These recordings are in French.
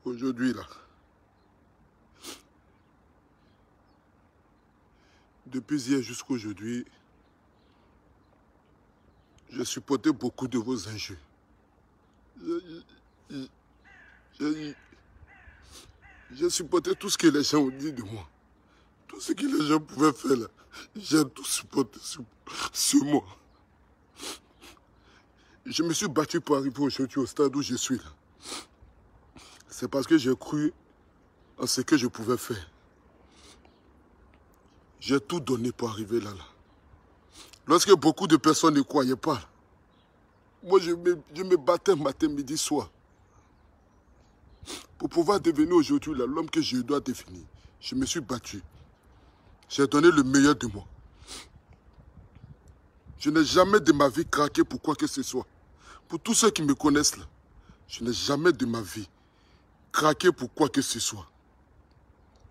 Aujourd'hui, là, depuis hier jusqu'à aujourd'hui, j'ai supporté beaucoup de vos injures. J'ai supporté tout ce que les gens ont dit de moi. Tout ce que les gens pouvaient faire là. J'ai tout supporté sur moi. Je me suis battu pour arriver aujourd'hui au stade où je suis là. C'est parce que j'ai cru en ce que je pouvais faire. J'ai tout donné pour arriver là. Lorsque beaucoup de personnes ne croyaient pas, moi je me battais matin, midi, soir. Pour pouvoir devenir aujourd'hui l'homme que je dois devenir. Je me suis battu. J'ai donné le meilleur de moi. Je n'ai jamais de ma vie craqué pour quoi que ce soit. Pour tous ceux qui me connaissent là, je n'ai jamais de ma vie craqué pour quoi que ce soit.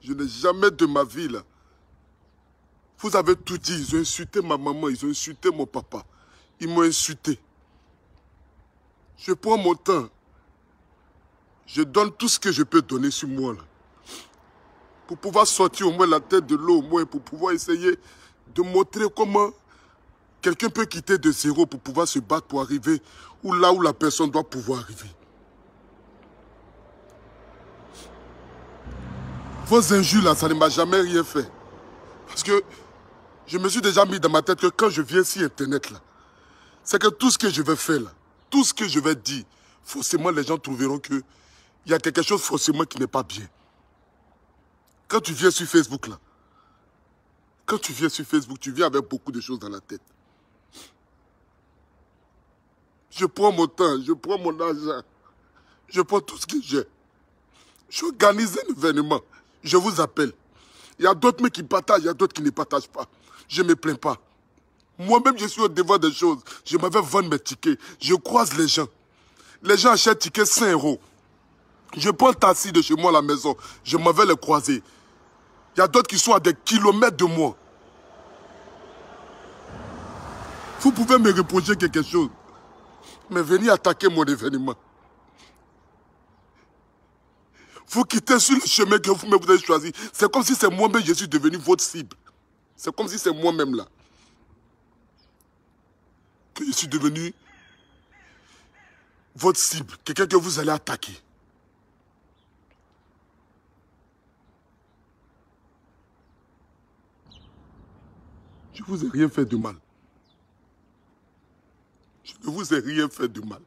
Je n'ai jamais de ma vie là. Vous avez tout dit, ils ont insulté ma maman, ils ont insulté mon papa. Ils m'ont insulté. Je prends mon temps. Je donne tout ce que je peux donner sur moi là. Pour pouvoir sortir au moins la tête de l'eau, au moins pour pouvoir essayer de montrer comment quelqu'un peut quitter de zéro pour pouvoir se battre pour arriver là où la personne doit pouvoir arriver. Vos injures là, ça ne m'a jamais rien fait. Parce que je me suis déjà mis dans ma tête que quand je viens sur Internet là, c'est que tout ce que je vais faire là, tout ce que je vais dire, forcément les gens trouveront que il y a quelque chose forcément qui n'est pas bien. Quand tu viens sur Facebook là, quand tu viens sur Facebook, tu viens avec beaucoup de choses dans la tête. Je prends mon temps, je prends mon argent, je prends tout ce que j'ai. J'organise un événement, je vous appelle. Il y a d'autres qui partagent, il y a d'autres qui ne partagent pas. Je ne me plains pas. Moi-même, je suis au devant des choses. Je m'avais vendu mes tickets. Je croise les gens. Les gens achètent tickets 5 €. Je prends le taxi de chez moi à la maison. Je m'en vais les croiser. Il y a d'autres qui sont à des kilomètres de moi. Vous pouvez me reprocher quelque chose. Mais venez attaquer mon événement. Vous quittez sur le chemin que vous avez choisi. C'est comme si c'est moi-même je suis devenu votre cible. C'est comme si c'est moi-même là. Que je suis devenu votre cible. Quelqu'un que vous allez attaquer. Je ne vous ai rien fait de mal. Je ne vous ai rien fait de mal.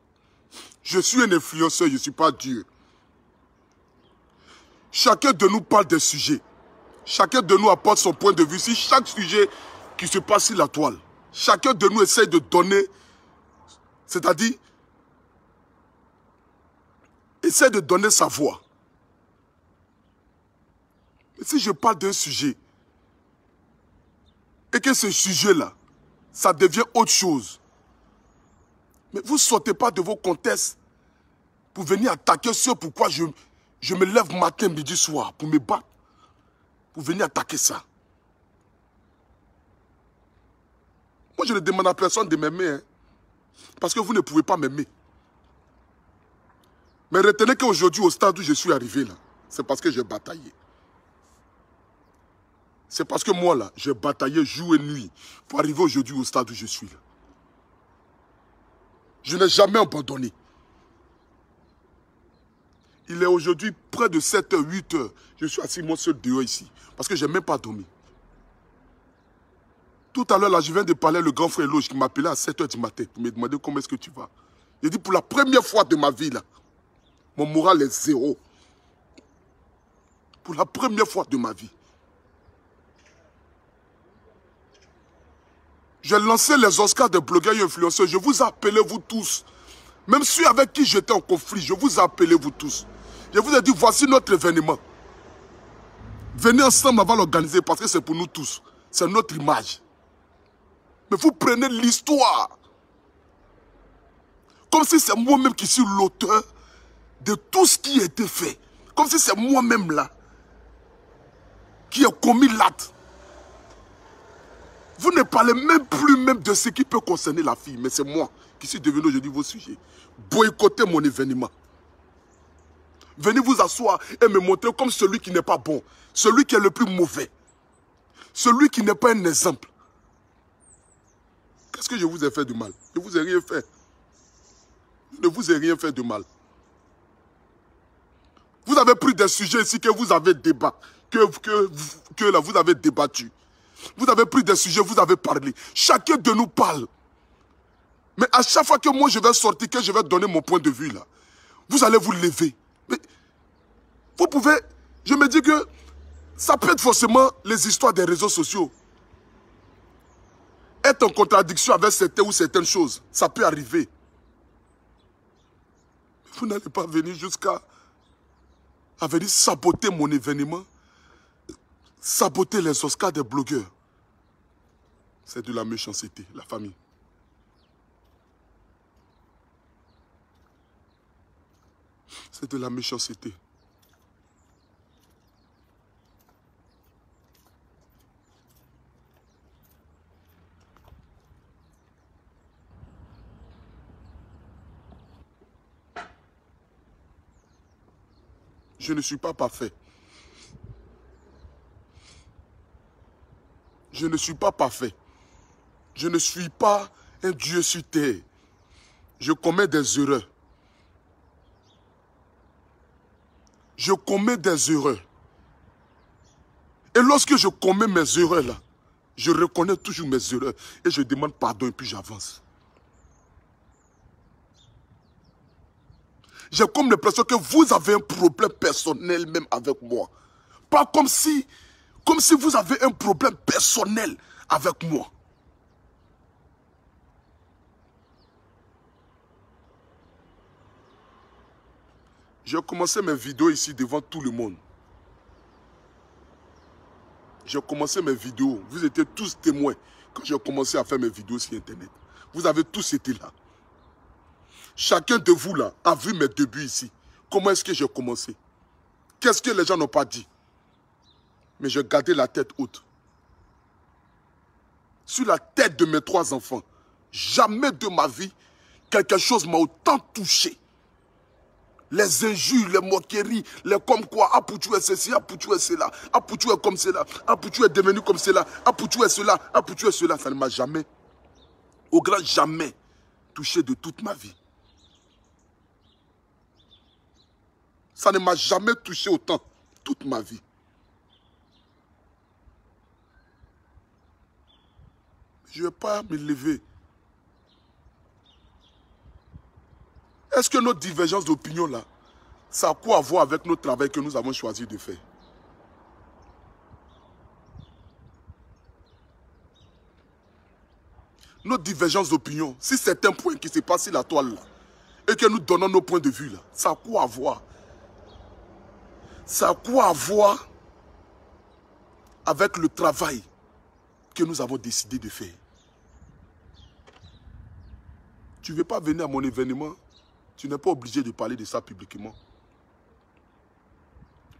Je suis un influenceur, je ne suis pas Dieu. Chacun de nous parle des sujets. Chacun de nous apporte son point de vue sur chaque sujet qui se passe sur la toile. Chacun de nous essaye de donner, c'est-à-dire, essaie de donner sa voix. Et si je parle d'un sujet, et que ce sujet-là, ça devient autre chose, mais vous ne sortez pas de vos contextes pour venir attaquer ce pourquoi je me lève matin, midi, soir, pour me battre, pour venir attaquer ça. Moi, je ne demande à personne de m'aimer, hein, parce que vous ne pouvez pas m'aimer. Mais retenez qu'aujourd'hui, au stade où je suis arrivé, là, c'est parce que j'ai bataillé. C'est parce que moi, là, j'ai bataillé jour et nuit pour arriver aujourd'hui au stade où je suis, là. Je n'ai jamais abandonné. Il est aujourd'hui près de 7 h, 8 h. Je suis assis moi seul dehors ici, parce que je n'ai même pas dormi. Tout à l'heure, là, je viens de parler le grand frère Loge qui m'appelait à 7 h du matin pour me demander comment est-ce que tu vas. Il dit, pour la première fois de ma vie, là, mon moral est zéro. Pour la première fois de ma vie. J'ai lancé les Oscars des blogueurs et influenceurs. Je vous ai appelé, vous tous. Même ceux avec qui j'étais en conflit, je vous ai appelé, vous tous. Je vous ai dit, voici notre événement. Venez ensemble, on va l'organiser parce que c'est pour nous tous. C'est notre image. Mais vous prenez l'histoire comme si c'est moi-même qui suis l'auteur de tout ce qui a été fait. Comme si c'est moi-même là qui a commis l'acte. Vous ne parlez même plus même de ce qui peut concerner la fille, mais c'est moi qui suis devenu aujourd'hui vos sujets. Boycottez mon événement. venir vous asseoir et me montrer comme celui qui n'est pas bon, celui qui est le plus mauvais, celui qui n'est pas un exemple. Qu'est-ce que je vous ai fait de mal? Je ne vous ai rien fait. Je ne vous ai rien fait de mal. Vous avez pris des sujets ici que vous avez débattu, là, vous avez débattu. Vous avez pris des sujets, vous avez parlé. Chacun de nous parle. Mais à chaque fois que moi je vais sortir, que je vais donner mon point de vue là, vous allez vous lever. Mais vous pouvez, je me dis que ça peut être forcément les histoires des réseaux sociaux. Être en contradiction avec certaines ou certaines choses, ça peut arriver. Vous n'allez pas venir jusqu'à venir saboter mon événement, saboter les Oscars des blogueurs. C'est de la méchanceté, la famille. C'est de la méchanceté. Je ne suis pas parfait. Je ne suis pas parfait. Je ne suis pas un Dieu sur terre. Je commets des erreurs. Je commets des erreurs. Et lorsque je commets mes erreurs là, je reconnais toujours mes erreurs et je demande pardon et puis j'avance. J'ai comme l'impression que vous avez un problème personnel même avec moi. Pas comme si vous avez un problème personnel avec moi. J'ai commencé mes vidéos ici devant tout le monde. J'ai commencé mes vidéos. Vous étiez tous témoins quand j'ai commencé à faire mes vidéos sur Internet. Vous avez tous été là. Chacun de vous là a vu mes débuts ici. Comment est-ce que j'ai commencé? Qu'est-ce que les gens n'ont pas dit? Mais j'ai gardé la tête haute. Sur la tête de mes 3 enfants, jamais de ma vie, quelque chose m'a autant touché. Les injures, les moqueries, les comme quoi, Apoutou est ceci, Apoutou est cela, Apoutou est comme cela, Apoutou est devenu comme cela, Apoutou est cela, Apoutou est cela. Ça ne m'a jamais, au grand jamais, touché de toute ma vie. Ça ne m'a jamais touché autant, toute ma vie. Je ne vais pas me lever. Est-ce que notre divergence d'opinion là, ça a quoi à voir avec notre travail que nous avons choisi de faire? Notre divergence d'opinion, si c'est un point qui se passe sur la toile là, et que nous donnons nos points de vue là, ça a quoi à voir? Ça a quoi à voir avec le travail que nous avons décidé de faire? Tu ne veux pas venir à mon événement, tu n'es pas obligé de parler de ça publiquement.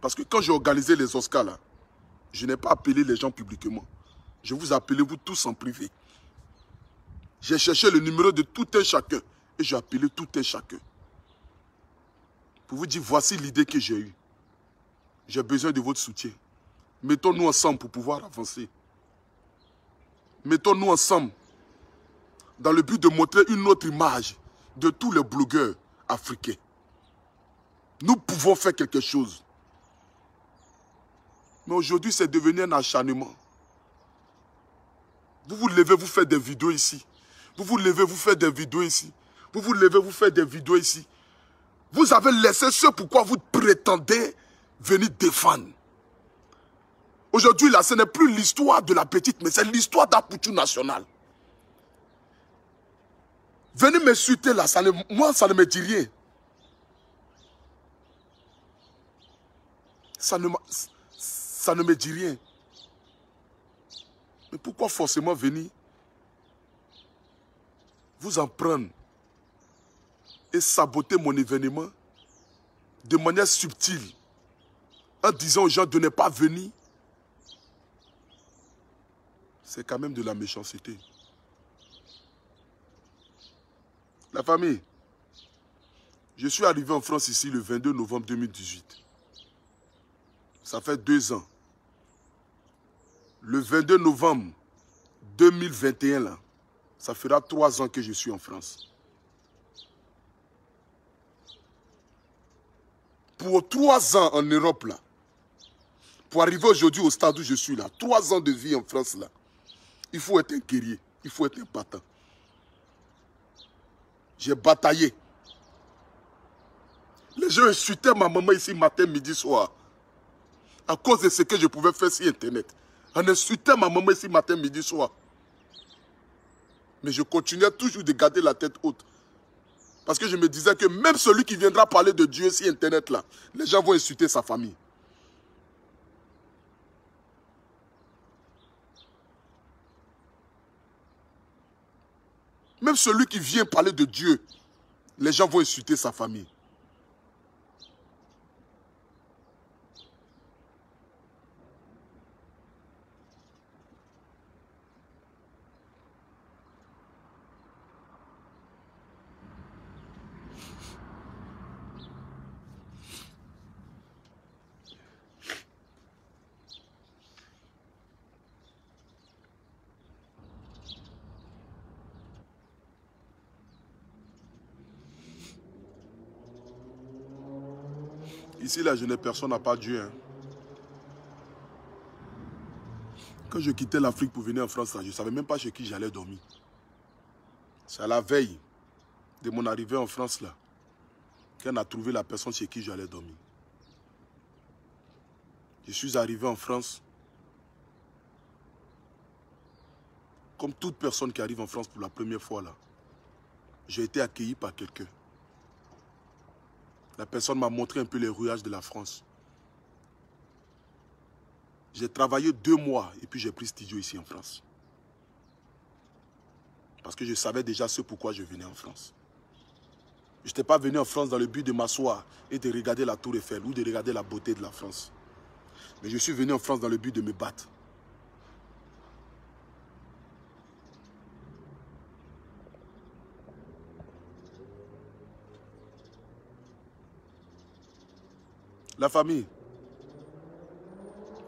Parce que quand j'ai organisé les Oscars là, je n'ai pas appelé les gens publiquement. Je vous ai appelé vous tous en privé. J'ai cherché le numéro de tout un chacun et j'ai appelé tout un chacun. Pour vous dire, voici l'idée que j'ai eue. J'ai besoin de votre soutien. Mettons-nous ensemble pour pouvoir avancer. Mettons-nous ensemble dans le but de montrer une autre image de tous les blogueurs africains. Nous pouvons faire quelque chose. Mais aujourd'hui, c'est devenu un acharnement. Vous vous levez, vous faites des vidéos ici. Vous vous levez, vous faites des vidéos ici. Vous vous levez, vous faites des vidéos ici. Vous avez laissé ce pourquoi vous prétendez venir défendre. Aujourd'hui, là, ce n'est plus l'histoire de la petite, mais c'est l'histoire d'Apoutou national. Venez m'insulter là, moi, ça ne me dit rien. Ça ne me dit rien. Mais pourquoi forcément venir vous en prendre et saboter mon événement de manière subtile en disant aux gens de ne pas venir? C'est quand même de la méchanceté. La famille, Je suis arrivé en France ici le 22 novembre 2018. Ça fait 2 ans. Le 22 novembre 2021, là, ça fera 3 ans que je suis en France. Pour 3 ans en Europe, là, pour arriver aujourd'hui au stade où je suis là, 3 ans de vie en France, là, il faut être un guerrier, il faut être un battant. J'ai bataillé. Les gens insultaient ma maman ici matin, midi, soir. À cause de ce que je pouvais faire sur Internet. On insultait ma maman ici matin, midi, soir. Mais je continuais toujours de garder la tête haute. Parce que je me disais que même celui qui viendra parler de Dieu sur Internet, là, les gens vont insulter sa famille. Même celui qui vient parler de Dieu, les gens vont insulter sa famille. Ici, là, je n'ai personne à part Dieu. Hein. Quand je quittais l'Afrique pour venir en France, là, je ne savais même pas chez qui j'allais dormir. C'est à la veille de mon arrivée en France, là, qu'on a trouvé la personne chez qui j'allais dormir. Je suis arrivé en France. Comme toute personne qui arrive en France pour la première fois, là, j'ai été accueilli par quelqu'un. La personne m'a montré un peu les rouages de la France. J'ai travaillé 2 mois et puis j'ai pris studio ici en France. Parce que je savais déjà ce pourquoi je venais en France. Je n'étais pas venu en France dans le but de m'asseoir et de regarder la Tour Eiffel ou de regarder la beauté de la France. Mais je suis venu en France dans le but de me battre. La famille,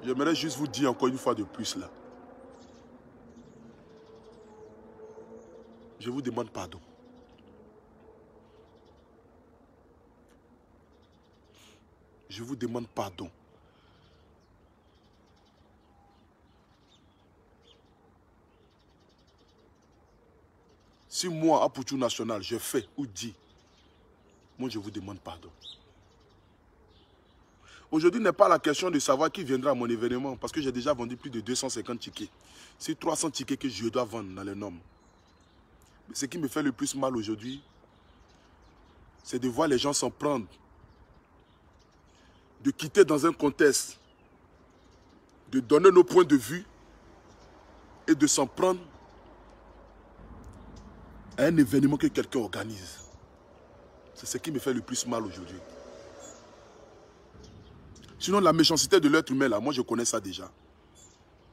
j'aimerais juste vous dire encore une fois de plus là. Je vous demande pardon. Je vous demande pardon. Si moi, à Poutou National, je fais ou dis, moi je vous demande pardon. Aujourd'hui n'est pas la question de savoir qui viendra à mon événement parce que j'ai déjà vendu plus de 250 tickets. C'est 300 tickets que je dois vendre dans les normes. Mais ce qui me fait le plus mal aujourd'hui, c'est de voir les gens s'en prendre, de quitter dans un contexte, de donner nos points de vue et de s'en prendre à un événement que quelqu'un organise. C'est ce qui me fait le plus mal aujourd'hui. Sinon, la méchanceté de l'être humain, là, moi, je connais ça déjà.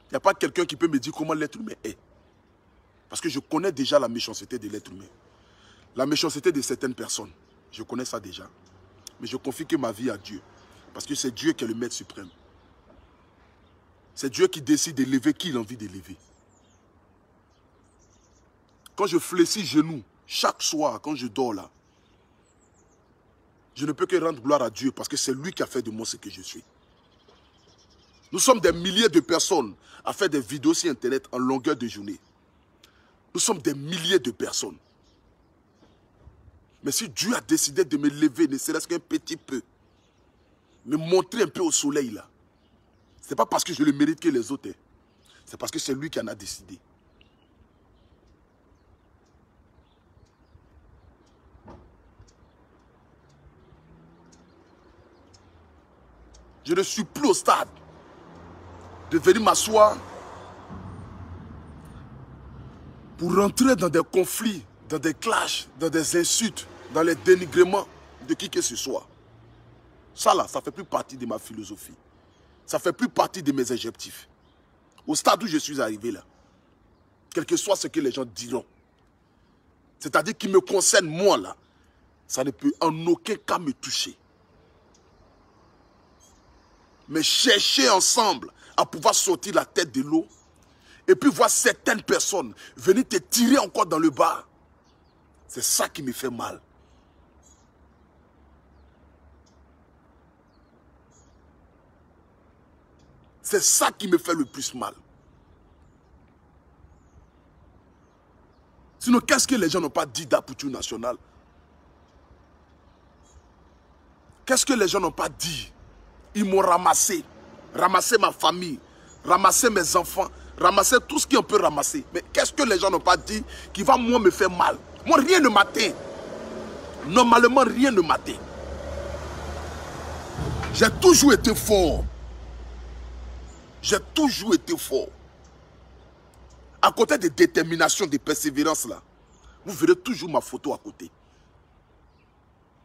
Il n'y a pas quelqu'un qui peut me dire comment l'être humain est. Parce que je connais déjà la méchanceté de l'être humain. La méchanceté de certaines personnes. Je connais ça déjà. Mais je confie que ma vie à Dieu. Parce que c'est Dieu qui est le maître suprême. C'est Dieu qui décide d'élever qui il a envie d'élever. Quand je fléchis genoux, chaque soir, quand je dors là, je ne peux que rendre gloire à Dieu parce que c'est lui qui a fait de moi ce que je suis. Nous sommes des milliers de personnes à faire des vidéos sur Internet en longueur de journée. Nous sommes des milliers de personnes. Mais si Dieu a décidé de me lever, ne serait-ce qu'un petit peu, me montrer un peu au soleil là, ce n'est pas parce que je le mérite que les autres. C'est parce que c'est lui qui en a décidé. Je ne suis plus au stade de venir m'asseoir pour rentrer dans des conflits, dans des clashs, dans des insultes, dans les dénigrements de qui que ce soit. Ça là, ça ne fait plus partie de ma philosophie. Ça ne fait plus partie de mes objectifs. Au stade où je suis arrivé là, quel que soit ce que les gens diront, c'est-à-dire qui me concerne moi là, Ça ne peut en aucun cas me toucher. Mais chercher ensemble à pouvoir sortir la tête de l'eau et puis voir certaines personnes venir te tirer encore dans le bas, c'est ça qui me fait mal. C'est ça qui me fait le plus mal. Sinon, qu'est-ce que les gens n'ont pas dit d'Apoutou National? Qu'est-ce que les gens n'ont pas dit? Ils m'ont ramassé ma famille, ramassé mes enfants, ramassé tout ce qu'on peut ramasser. Mais qu'est-ce que les gens n'ont pas dit qui va moi me faire mal? Moi, rien ne m'atteint. Normalement, rien ne m'atteint. J'ai toujours été fort. J'ai toujours été fort. À côté de détermination, de persévérance, là, vous verrez toujours ma photo à côté.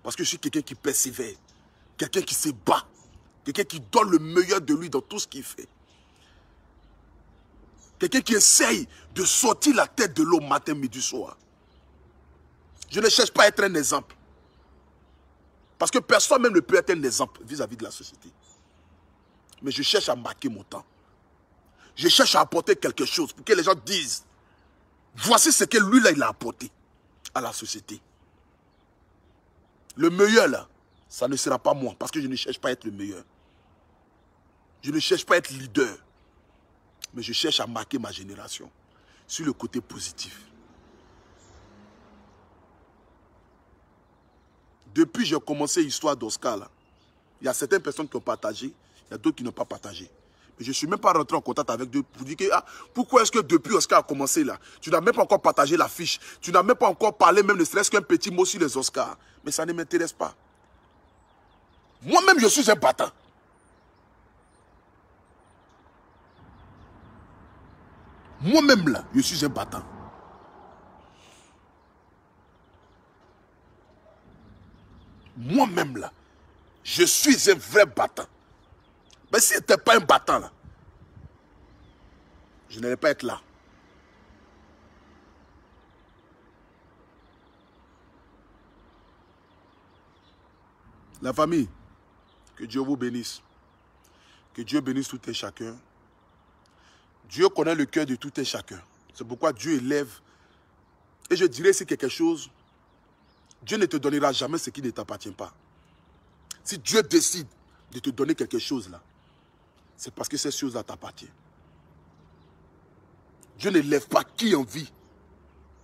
Parce que je suis quelqu'un qui persévère, quelqu'un qui se bat, quelqu'un qui donne le meilleur de lui dans tout ce qu'il fait. Quelqu'un qui essaye de sortir la tête de l'eau matin, midi, soir. Je ne cherche pas à être un exemple. Parce que personne même ne peut être un exemple vis-à-vis de la société. Mais je cherche à marquer mon temps. Je cherche à apporter quelque chose pour que les gens disent, voici ce que lui là il a apporté à la société. Le meilleur là, ça ne sera pas moi parce que je ne cherche pas à être le meilleur. Je ne cherche pas à être leader. Mais je cherche à marquer ma génération sur le côté positif. Depuis que j'ai commencé l'histoire d'Oscar, il y a certaines personnes qui ont partagé, il y a d'autres qui n'ont pas partagé. Mais je ne suis même pas rentré en contact avec eux pour dire que pourquoi est-ce que depuis Oscar a commencé là, tu n'as même pas encore partagé la fiche, tu n'as même pas encore parlé même ne serait-ce qu'un petit mot sur les Oscars. Mais ça ne m'intéresse pas. Moi-même, je suis un battant. Moi-même là, je suis un battant. Moi-même là, je suis un vrai battant. Mais si je n'étais pas un battant là, je n'allais pas être là. La famille, que Dieu vous bénisse. Que Dieu bénisse tout et chacun. Dieu connaît le cœur de tout et chacun. C'est pourquoi Dieu élève. Et je dirais c'est quelque chose, Dieu ne te donnera jamais ce qui ne t'appartient pas. Si Dieu décide de te donner quelque chose là, c'est parce que cette chose-là t'appartient. Dieu ne lève pas qui en vit,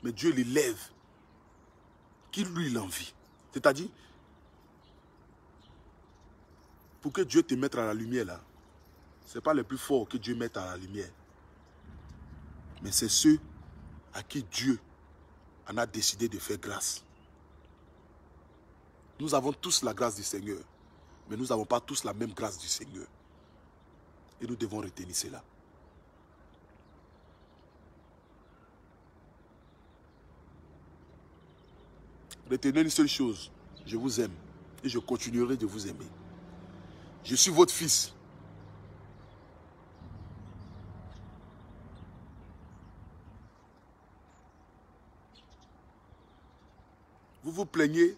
mais Dieu l'élève qui lui l'envie. C'est-à-dire, pour que Dieu te mette à la lumière là, ce n'est pas les plus forts que Dieu mette à la lumière. Mais c'est ceux à qui Dieu en a décidé de faire grâce. Nous avons tous la grâce du Seigneur, mais nous n'avons pas tous la même grâce du Seigneur. Et nous devons retenir cela. Retenez une seule chose, je vous aime et je continuerai de vous aimer. Je suis votre fils. Vous vous plaignez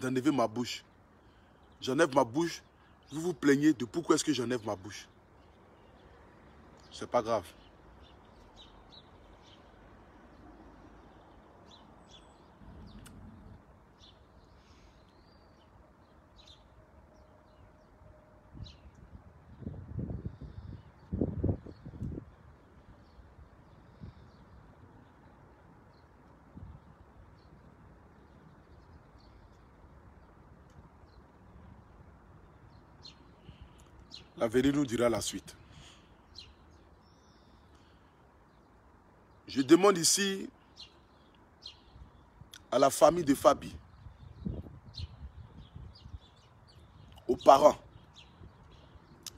d'enlever ma bouche. J'enlève ma bouche, vous vous plaignez de pourquoi est-ce que j'enlève ma bouche. C'est pas grave. L'avenir nous dira la suite. Je demande ici à la famille de Fabi, aux parents,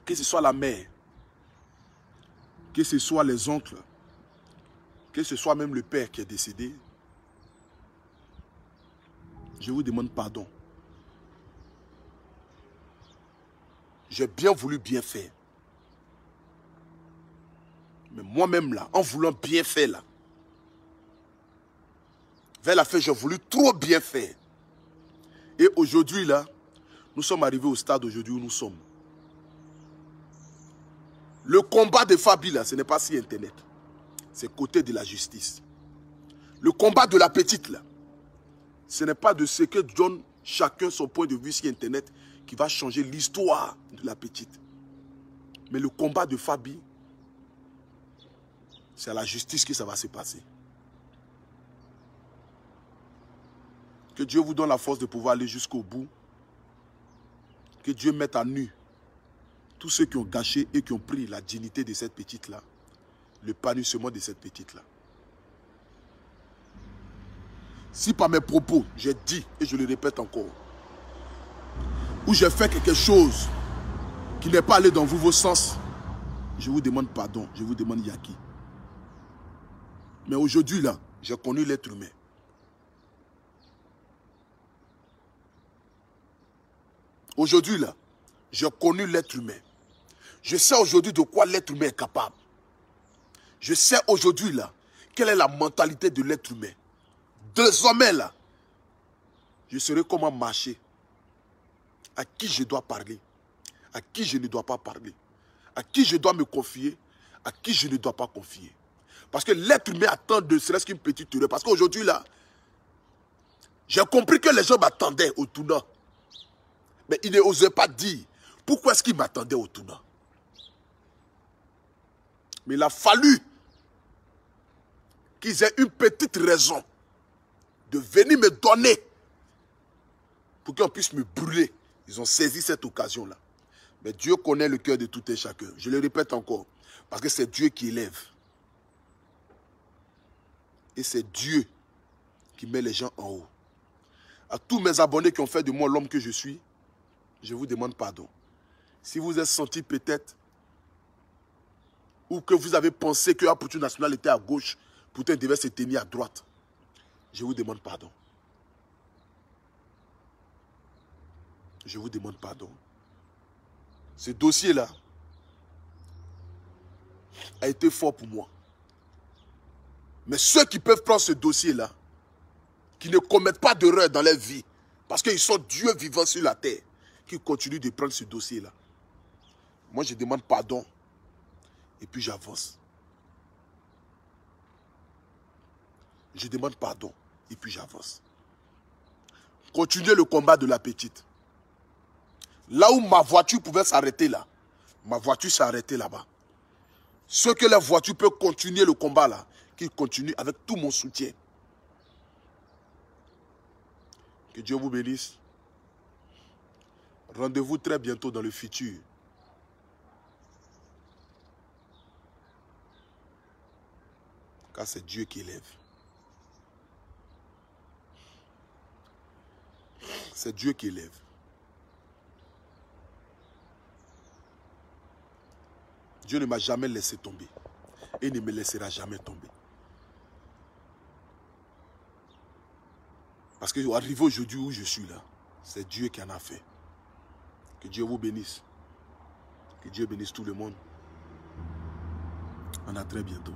que ce soit la mère, que ce soit les oncles, que ce soit même le père qui est décédé, je vous demande pardon. J'ai bien voulu bien faire. Mais moi-même là, en voulant bien faire là, Vers la fin, j'ai voulu trop bien faire. Et aujourd'hui, là, nous sommes arrivés au stade aujourd'hui où nous sommes. Le combat de Fabi, là, ce n'est pas sur Internet. C'est côté de la justice. Le combat de la petite, là, ce n'est pas de ce que donne chacun son point de vue sur Internet qui va changer l'histoire de la petite. Mais le combat de Fabi, c'est à la justice que ça va se passer. Que Dieu vous donne la force de pouvoir aller jusqu'au bout. Que Dieu mette à nu tous ceux qui ont gâché et qui ont pris la dignité de cette petite-là. Le panissement de cette petite-là. Si par mes propos, j'ai dit, et je le répète encore, ou j'ai fait quelque chose qui n'est pas allé dans vos sens, je vous demande pardon, je vous demande Yaki. Mais aujourd'hui, là, j'ai connu l'être humain. Aujourd'hui, là, j'ai connu l'être humain. Je sais aujourd'hui de quoi l'être humain est capable. Je sais aujourd'hui, là, quelle est la mentalité de l'être humain. Désormais, là, je saurai comment marcher. À qui je dois parler. À qui je ne dois pas parler. À qui je dois me confier. À qui je ne dois pas confier. Parce que l'être humain attend de serait-ce qu'une petite erreur. Parce qu'aujourd'hui, là, j'ai compris que les gens m'attendaient au tournant. Mais ils n'osaient pas dire pourquoi est-ce qu'ils m'attendaient au tournant. Mais il a fallu qu'ils aient une petite raison de venir me donner pour qu'on puisse me brûler. Ils ont saisi cette occasion-là. Mais Dieu connaît le cœur de tout et chacun. Je le répète encore. Parce que c'est Dieu qui élève. Et c'est Dieu qui met les gens en haut. À tous mes abonnés qui ont fait de moi l'homme que je suis, je vous demande pardon. Si vous êtes senti peut-être, ou que vous avez pensé que Aputu National était à gauche, Poutin devait se tenir à droite, je vous demande pardon. Je vous demande pardon. Ce dossier-là a été fort pour moi. Mais ceux qui peuvent prendre ce dossier-là, qui ne commettent pas d'erreur dans leur vie, parce qu'ils sont Dieu vivant sur la terre, qui continuent de prendre ce dossier-là. Moi, je demande pardon et puis j'avance. Je demande pardon et puis j'avance. Continuez le combat de la petite. Là où ma voiture pouvait s'arrêter là, ma voiture s'est arrêtée là-bas. Ceux que la voiture peut continuer le combat là, qu'ils continuent avec tout mon soutien. Que Dieu vous bénisse. Rendez-vous très bientôt dans le futur. Car c'est Dieu qui élève. C'est Dieu qui élève. Dieu ne m'a jamais laissé tomber. Et ne me laissera jamais tomber. Parce que arrivé aujourd'hui où je suis là, c'est Dieu qui en a fait. Que Dieu vous bénisse. Que Dieu bénisse tout le monde. On a très bientôt.